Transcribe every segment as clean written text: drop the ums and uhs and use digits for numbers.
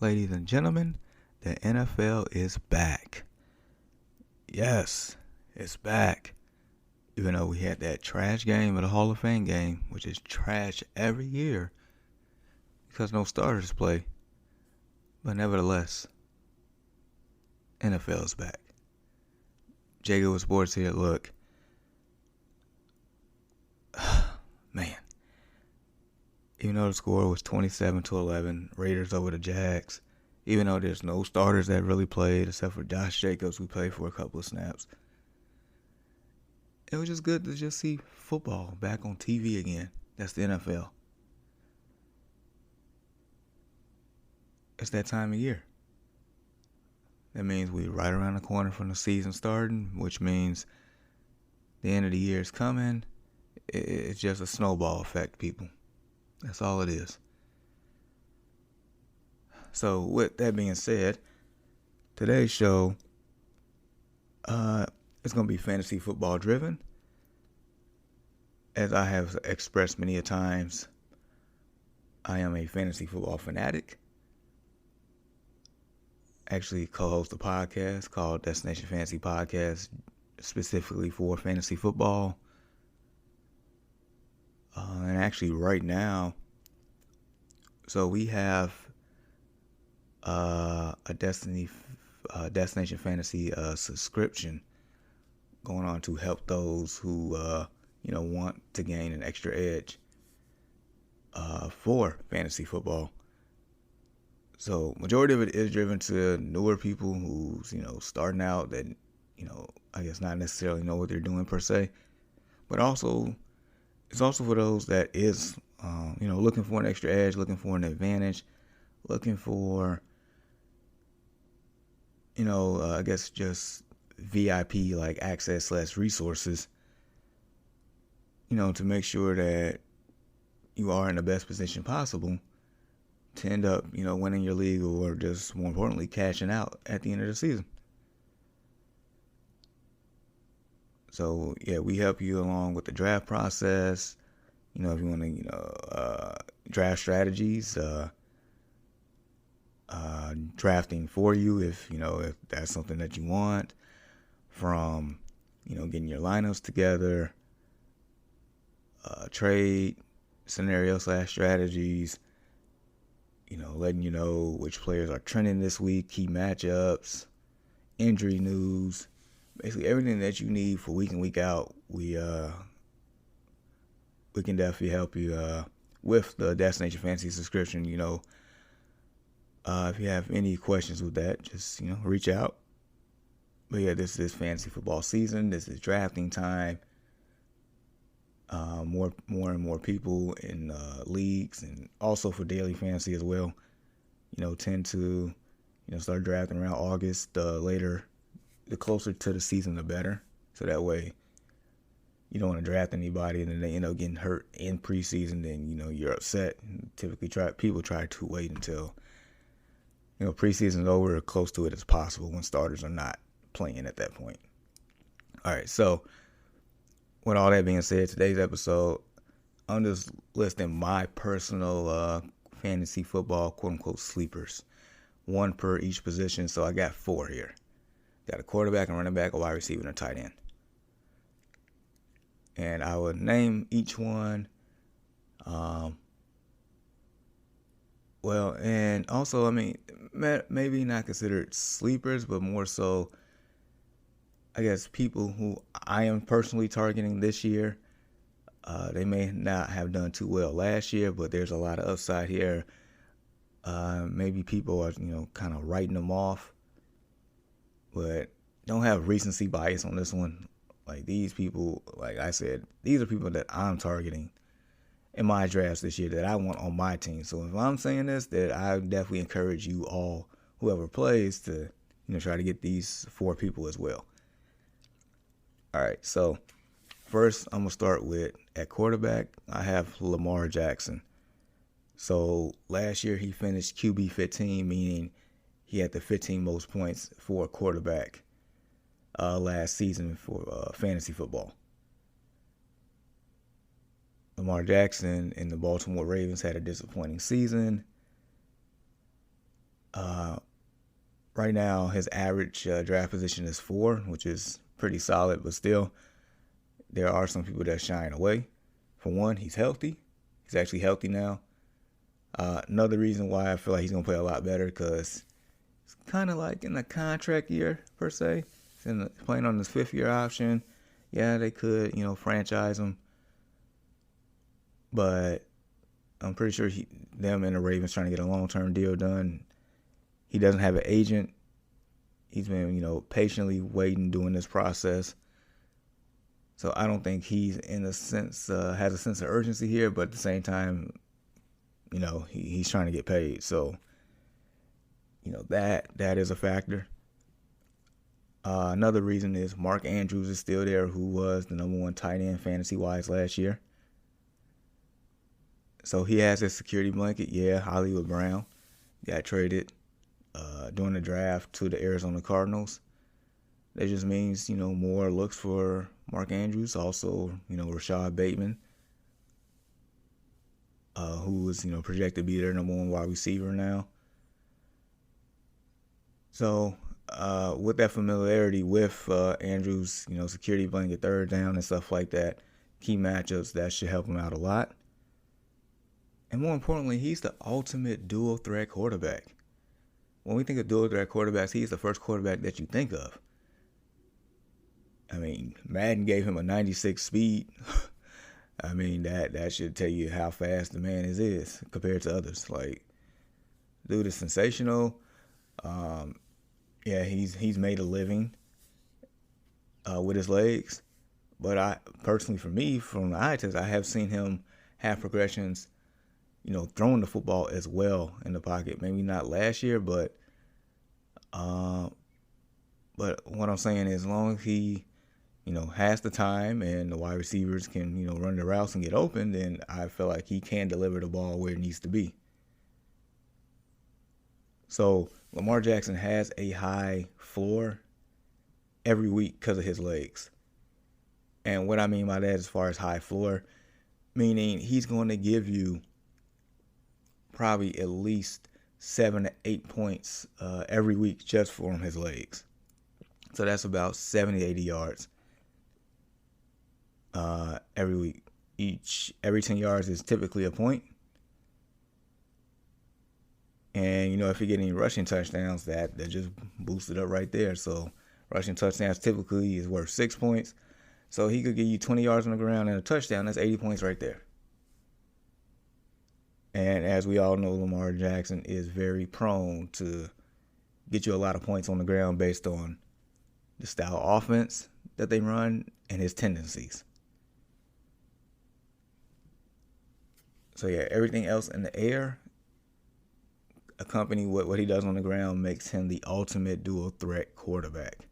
Ladies and gentlemen, the NFL is back. Yes, it's back. Even though we had that trash game of the Hall of Fame game, which is trash every year because no starters play. But nevertheless, NFL is back. JGoodWithSports here. Look, man. Even though the score was 27-11, Raiders over the Jags. Even though there's no starters that really played, except for Josh Jacobs, who played for a couple of snaps. It was just good to just see football back on TV again. That's the NFL. It's that time of year. That means we're right around the corner from the season starting, which means the end of the year is coming. It's just a snowball effect, people. That's all it is. So with that being said, today's show is going to be fantasy football driven. As I have expressed many a times, I am a fantasy football fanatic. Actually co-host a podcast called Destination Fantasy Podcast, specifically for fantasy football. And actually right now, so we have a Destination Fantasy subscription going on to help those who want to gain an extra edge for fantasy football. So majority of it is driven to newer people who's starting out that I guess not necessarily know what they're doing per se, but also it's also for those that is looking for an extra edge, looking for an advantage, looking for I guess just VIP like access / resources, to make sure that you are in the best position possible to end up, winning your league or just more importantly cashing out at the end of the season. So yeah, we help you along with the draft process. If you want to, draft strategies, drafting for you if that's something that you want, from getting your lineups together, trade scenario / strategies, letting you know which players are trending this week, key matchups, injury news, basically everything that you need for week in, week out. We can definitely help you with the Destination Fantasy subscription. If you have any questions with that, just reach out. But yeah, this is fantasy football season. This is drafting time. More and more people in leagues, and also for daily fantasy as well, tend to start drafting around August. The closer to the season, the better. So that way you don't want to draft anybody and then they end up getting hurt in preseason, then you're upset. And typically people try to wait until preseason's over or close to it as possible when starters are not playing at that point. All right, so with all that being said, today's episode, I'm just listing my personal fantasy football quote-unquote sleepers, one per each position. So I got 4 here. Got a quarterback, and running back, a wide receiver, and a tight end. And I would name each one. And also, maybe not considered sleepers, but more so, I guess, people who I am personally targeting this year. They may not have done too well last year, but there's a lot of upside here. Maybe people are, kind of writing them off, but don't have recency bias on this one. Like these people, like I said, these are people that I'm targeting in my drafts this year that I want on my team. So if I'm saying this, that I definitely encourage you all, whoever plays, to try to get these 4 people as well. All right, so first I'm gonna start with at quarterback. I have Lamar Jackson. So last year he finished QB 15, meaning he had the 15 most points for a quarterback last season for fantasy football. Lamar Jackson and the Baltimore Ravens had a disappointing season. Right now, his average draft position is 4, which is pretty solid, but still, there are some people that shine away. For one, he's healthy. He's actually healthy now. Another reason why I feel like he's going to play a lot better, because it's kind of like in the contract year, per se. He's playing on his 5th-year option. Yeah, they could, franchise him. But I'm pretty sure them and the Ravens trying to get a long-term deal done. He doesn't have an agent. He's been, patiently waiting, doing this process. So I don't think he's in a sense has a sense of urgency here, but at the same time, he's trying to get paid. So, that is a factor. Another reason is Mark Andrews is still there, who was the number 1 tight end fantasy-wise last year. So he has his security blanket. Yeah, Hollywood Brown got traded during the draft to the Arizona Cardinals. That just means, more looks for Mark Andrews. Also, Rashad Bateman, who is, projected to be their number 1 wide receiver now. So, with that familiarity with Andrews, security blanket, third down and stuff like that, key matchups, that should help him out a lot. And more importantly, he's the ultimate dual threat quarterback. When we think of dual threat quarterbacks, he's the first quarterback that you think of. I mean, Madden gave him a 96 speed. I mean, that should tell you how fast the man is compared to others. Like, dude is sensational. Yeah, he's made a living with his legs. But I personally, for me, from the eye test, I have seen him have progressions, throwing the football as well in the pocket. Maybe not last year, but what I'm saying is, as long as he, has the time and the wide receivers can, run the routes and get open, then I feel like he can deliver the ball where it needs to be. So Lamar Jackson has a high floor every week because of his legs. And what I mean by that, as far as high floor, meaning he's going to give you probably at least 7 to 8 points every week just from his legs. So that's about 70 to 80 yards every week. Every 10 yards is typically a point. And, if you get any rushing touchdowns, that just boosts it up right there. So rushing touchdowns typically is worth 6 points. So he could give you 20 yards on the ground and a touchdown. That's 80 points right there. And as we all know, Lamar Jackson is very prone to get you a lot of points on the ground based on the style of offense that they run and his tendencies. So yeah, everything else in the air, accompany what he does on the ground, makes him the ultimate dual threat quarterback.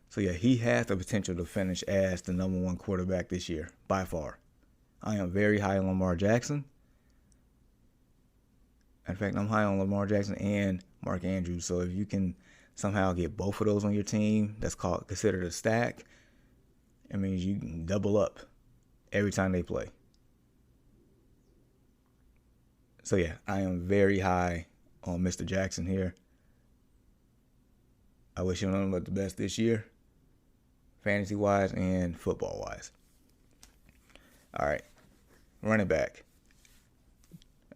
So yeah, he has the potential to finish as the number 1 quarterback this year, by far. I am very high on Lamar Jackson. In fact, I'm high on Lamar Jackson and Mark Andrews. So if you can somehow get both of those on your team, that's considered a stack. It means you can double up every time they play. So yeah, I am very high on Mr. Jackson here. I wish him nothing but the best this year, fantasy-wise and football-wise. All right, running back.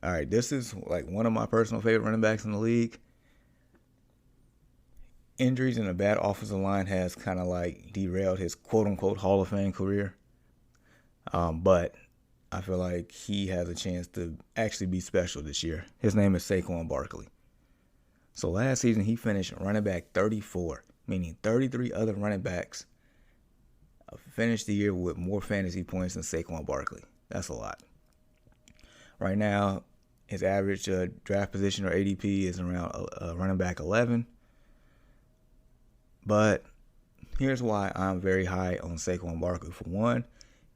All right, this is like one of my personal favorite running backs in the league. Injuries and a bad offensive line has kind of like derailed his quote-unquote Hall of Fame career. But I feel like he has a chance to actually be special this year. His name is Saquon Barkley. So last season, he finished running back 34, meaning 33 other running backs finished the year with more fantasy points than Saquon Barkley. That's a lot. Right now, his average draft position, or ADP, is around running back 11. But here's why I'm very high on Saquon Barkley. For one,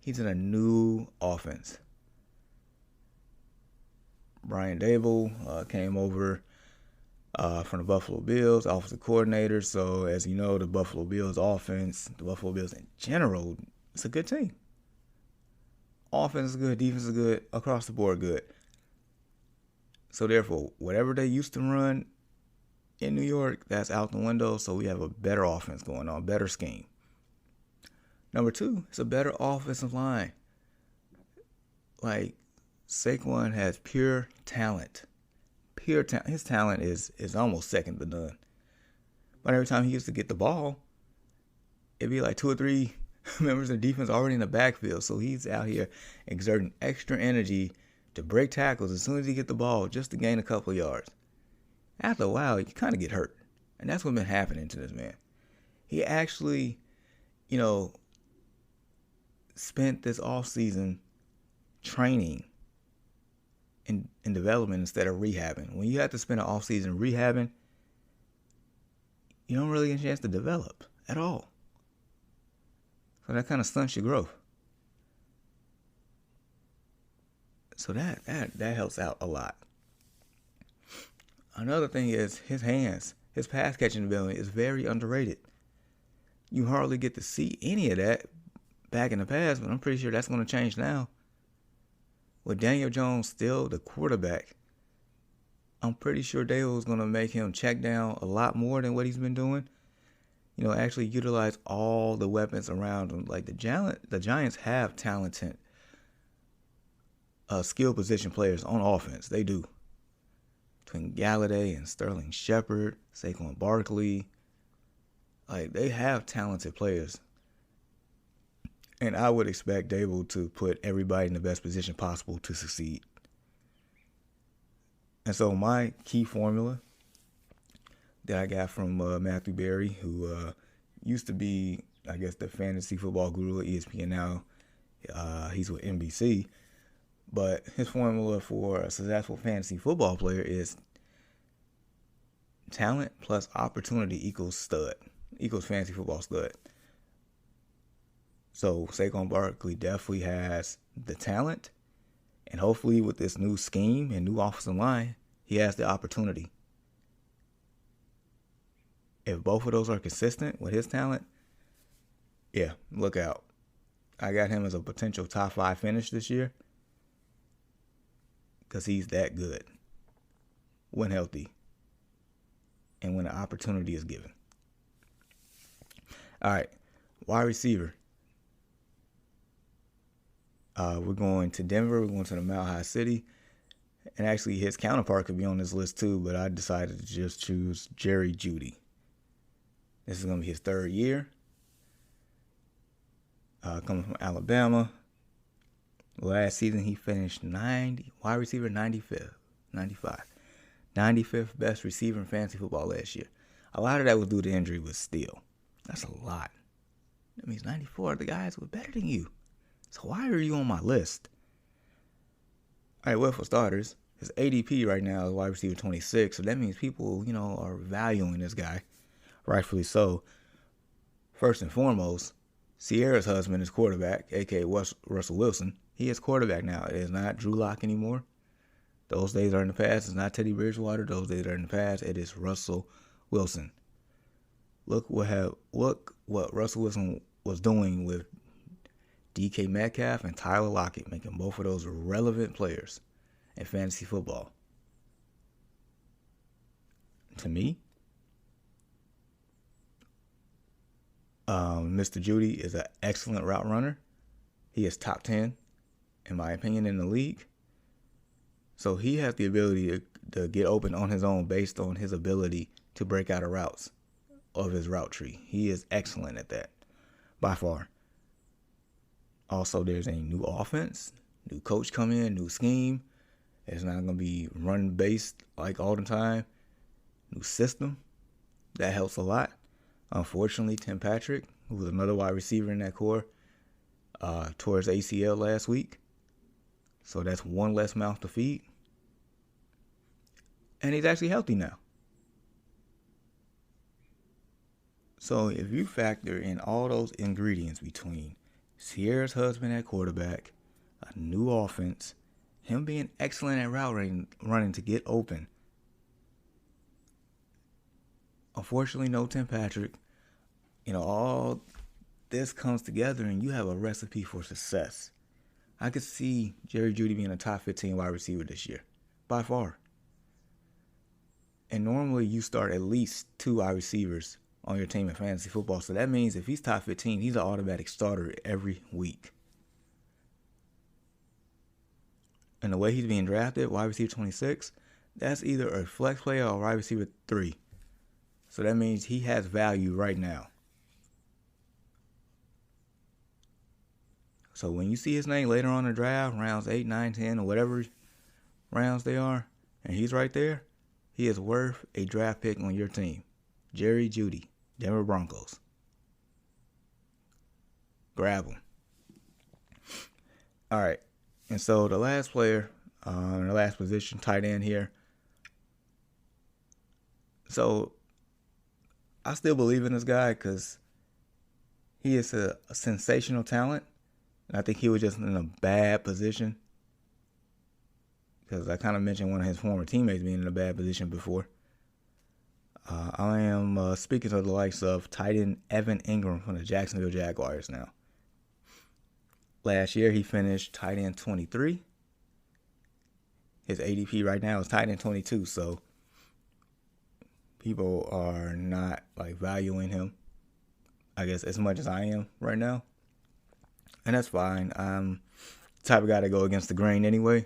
he's in a new offense. Brian Dable came over from the Buffalo Bills, offensive coordinator. So as you know, the Buffalo Bills offense, the Buffalo Bills in general, it's a good team. Offense is good, defense is good, across the board good. So therefore, whatever they used to run, in New York, that's out the window, so we have a better offense going on, better scheme. Number two, it's a better offensive line. Like, Saquon has pure talent. Pure talent. His talent is almost second to none. But every time he used to get the ball, it'd be like 2 or 3 members of the defense already in the backfield. So he's out here exerting extra energy to break tackles as soon as he get the ball just to gain a couple of yards. After a while, you kind of get hurt. And that's what's been happening to this man. He actually, spent this offseason training in development instead of rehabbing. When you have to spend an offseason rehabbing, you don't really get a chance to develop at all. So that kind of stunts your growth. So that helps out a lot. Another thing is his hands. His pass catching ability is very underrated. You hardly get to see any of that back in the past, but I'm pretty sure that's going to change now. With Daniel Jones still the quarterback, I'm pretty sure Dale's going to make him check down a lot more than what he's been doing. Actually utilize all the weapons around him. Like the Giants have talented skill position players on offense. They do. Between Galladay and Sterling Shepard, Saquon Barkley. Like, they have talented players. And I would expect Dable to put everybody in the best position possible to succeed. And so my key formula that I got from Matthew Berry, who used to be, I guess, the fantasy football guru at ESPN now. He's with NBC. But his formula for a successful fantasy football player is talent plus opportunity equals stud, equals fantasy football stud. So Saquon Barkley definitely has the talent, and hopefully with this new scheme and new offensive line, he has the opportunity. If both of those are consistent with his talent, yeah, look out. I got him as a potential top 5 finish this year because he's that good when healthy and when the opportunity is given. All right, wide receiver. We're going to Denver. We're going to the Mile High City. And actually, his counterpart could be on this list too, but I decided to just choose Jerry Jeudy. This is going to be his 3rd year. Coming from Alabama. Last season, he finished wide receiver 95th best receiver in fantasy football last year. A lot of that was due to injury, but still, that's a lot. That means 94 of the guys were better than you. So why are you on my list? All right, well, for starters, his ADP right now is wide receiver 26, so that means people, are valuing this guy, rightfully so. First and foremost, Sierra's husband is quarterback, a.k.a. Russell Wilson. He is quarterback now. It is not Drew Lock anymore. Those days are in the past. It's not Teddy Bridgewater. Those days are in the past. It is Russell Wilson. Look what Russell Wilson was doing with DK Metcalf and Tyler Lockett, making both of those relevant players in fantasy football. To me, Mr. Jeudy is an excellent route runner. He is top 10, in my opinion, in the league. So he has the ability to get open on his own based on his ability to break out of routes of his route tree. He is excellent at that, by far. Also, there's a new offense, new coach come in, new scheme. It's not going to be run-based like all the time. New system. That helps a lot. Unfortunately, Tim Patrick, who was another wide receiver in that core, tore his ACL last week. So that's one less mouth to feed. And he's actually healthy now. So if you factor in all those ingredients between Sierra's husband at quarterback, a new offense, him being excellent at route running to get open. Unfortunately, no Tim Patrick. All this comes together and you have a recipe for success. I could see Jerry Jeudy being a top 15 wide receiver this year, by far. And normally you start at least 2 wide receivers on your team in fantasy football. So that means if he's top 15, he's an automatic starter every week. And the way he's being drafted, wide receiver 26, that's either a flex player or wide receiver 3. So that means he has value right now. So when you see his name later on in the draft, rounds 8, 9, 10, or whatever rounds they are, and he's right there, he is worth a draft pick on your team. Jerry Jeudy, Denver Broncos. Grab him. All right. And so the last player, in the last position, tight end here. So I still believe in this guy because he is a sensational talent. And I think he was just in a bad position. Because I kind of mentioned one of his former teammates being in a bad position before. I am speaking to the likes of tight end Evan Ingram from the Jacksonville Jaguars now. Last year, he finished tight end 23. His ADP right now is tight end 22, so people are not valuing him, I guess, as much as I am right now. And that's fine. I'm the type of guy to go against the grain anyway.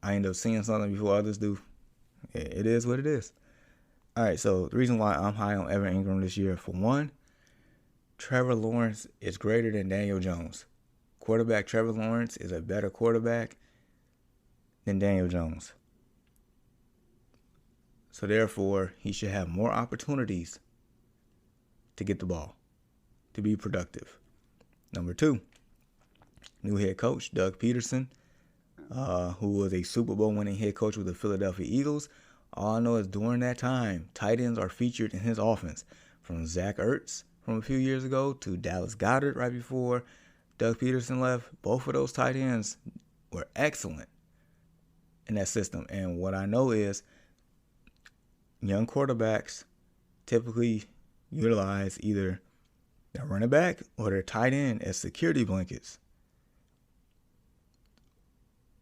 I end up seeing something before others do. It is what it is. All right, so the reason why I'm high on Evan Ingram this year, for one, Trevor Lawrence is greater than Daniel Jones. Quarterback Trevor Lawrence is a better quarterback than Daniel Jones. So therefore, he should have more opportunities to get the ball, to be productive. Number 2, new head coach Doug Peterson, who was a Super Bowl winning head coach with the Philadelphia Eagles. All I know is during that time, tight ends are featured in his offense. From Zach Ertz from a few years ago to Dallas Goedert right before Doug Peterson left. Both of those tight ends were excellent in that system. And what I know is young quarterbacks typically utilize either their running back or their tight end as security blankets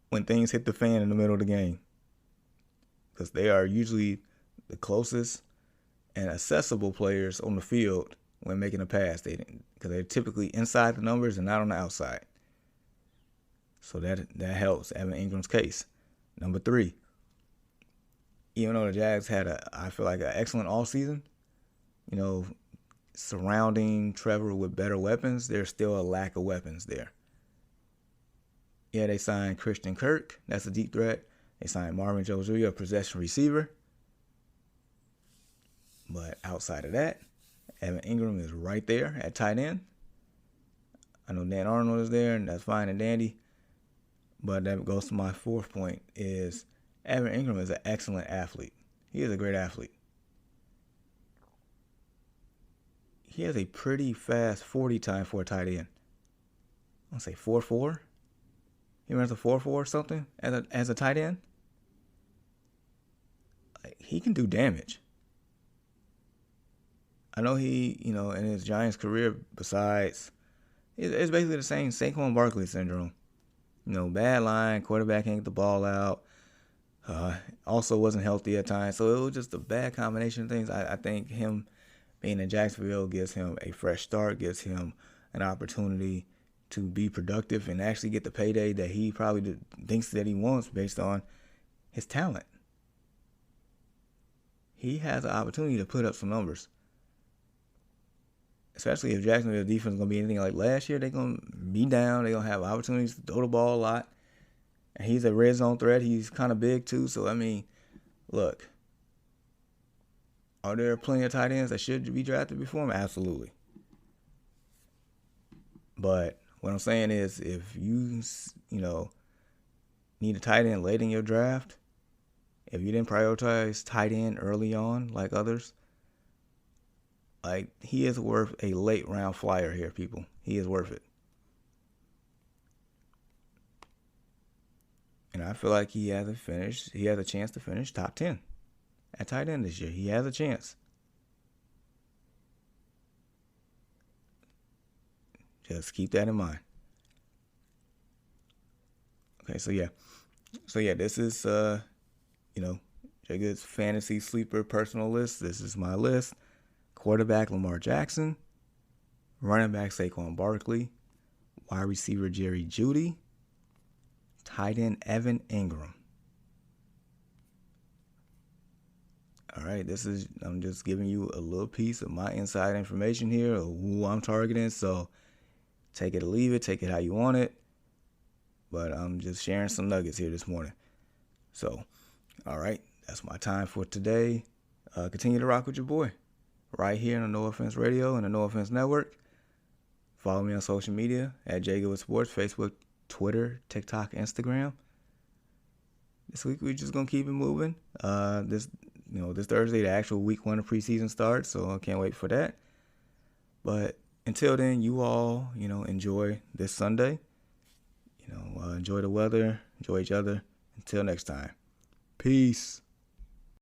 when things hit the fan in the middle of the game. Because they are usually the closest and accessible players on the field when making a pass. Because they're typically inside the numbers and not on the outside. So that helps Evan Ingram's case. Number 3, even though the Jags had I feel like an excellent offseason, surrounding Trevor with better weapons, there's still a lack of weapons there. Yeah, they signed Christian Kirk. That's a deep threat. They signed Marvin Jones Jr., a possession receiver. But outside of that, Evan Ingram is right there at tight end. I know Dan Arnold is there, and that's fine and dandy. But that goes to my 4th point is Evan Ingram is an excellent athlete. He is a great athlete. He has a pretty fast 40 time for a tight end. I'll say 4.4. He runs a 4.4 or something as a tight end. He can do damage. I know he, in his Giants career, besides, it's basically the same Saquon Barkley syndrome. Bad line, quarterback can't get the ball out. Also wasn't healthy at times. So it was just a bad combination of things. I think him being in Jacksonville gives him a fresh start, gives him an opportunity to be productive and actually get the payday that he probably thinks that he wants based on his talent. He has an opportunity to put up some numbers. Especially if Jacksonville's defense is going to be anything like last year, they're going to be down. They're going to have opportunities to throw the ball a lot. And he's a red zone threat. He's kind of big too. So, look. Are there plenty of tight ends that should be drafted before him? Absolutely. But what I'm saying is if you, need a tight end late in your draft, if you didn't prioritize tight end early on like others, he is worth a late round flyer here, people. He is worth it. And I feel like he has a chance to finish top 10 at tight end this year. He has a chance. Just keep that in mind. Okay, so yeah, this is JGood's fantasy sleeper personal list. This is my list. Quarterback Lamar Jackson, running back Saquon Barkley, wide receiver Jerry Jeudy, tight end Evan Ingram. All right, I'm just giving you a little piece of my inside information here of who I'm targeting. So take it or leave it, take it how you want it. But I'm just sharing some nuggets here this morning. So, all right, that's my time for today. Continue to rock with your boy right here on the No Offense Radio and the No Offense Network. Follow me on social media at JGoodWithSports, Facebook, Twitter, TikTok, Instagram. This week we're just gonna keep it moving. This Thursday the actual week 1 of preseason starts, so I can't wait for that. But until then, you all, enjoy this Sunday. Enjoy the weather, enjoy each other. Until next time, peace.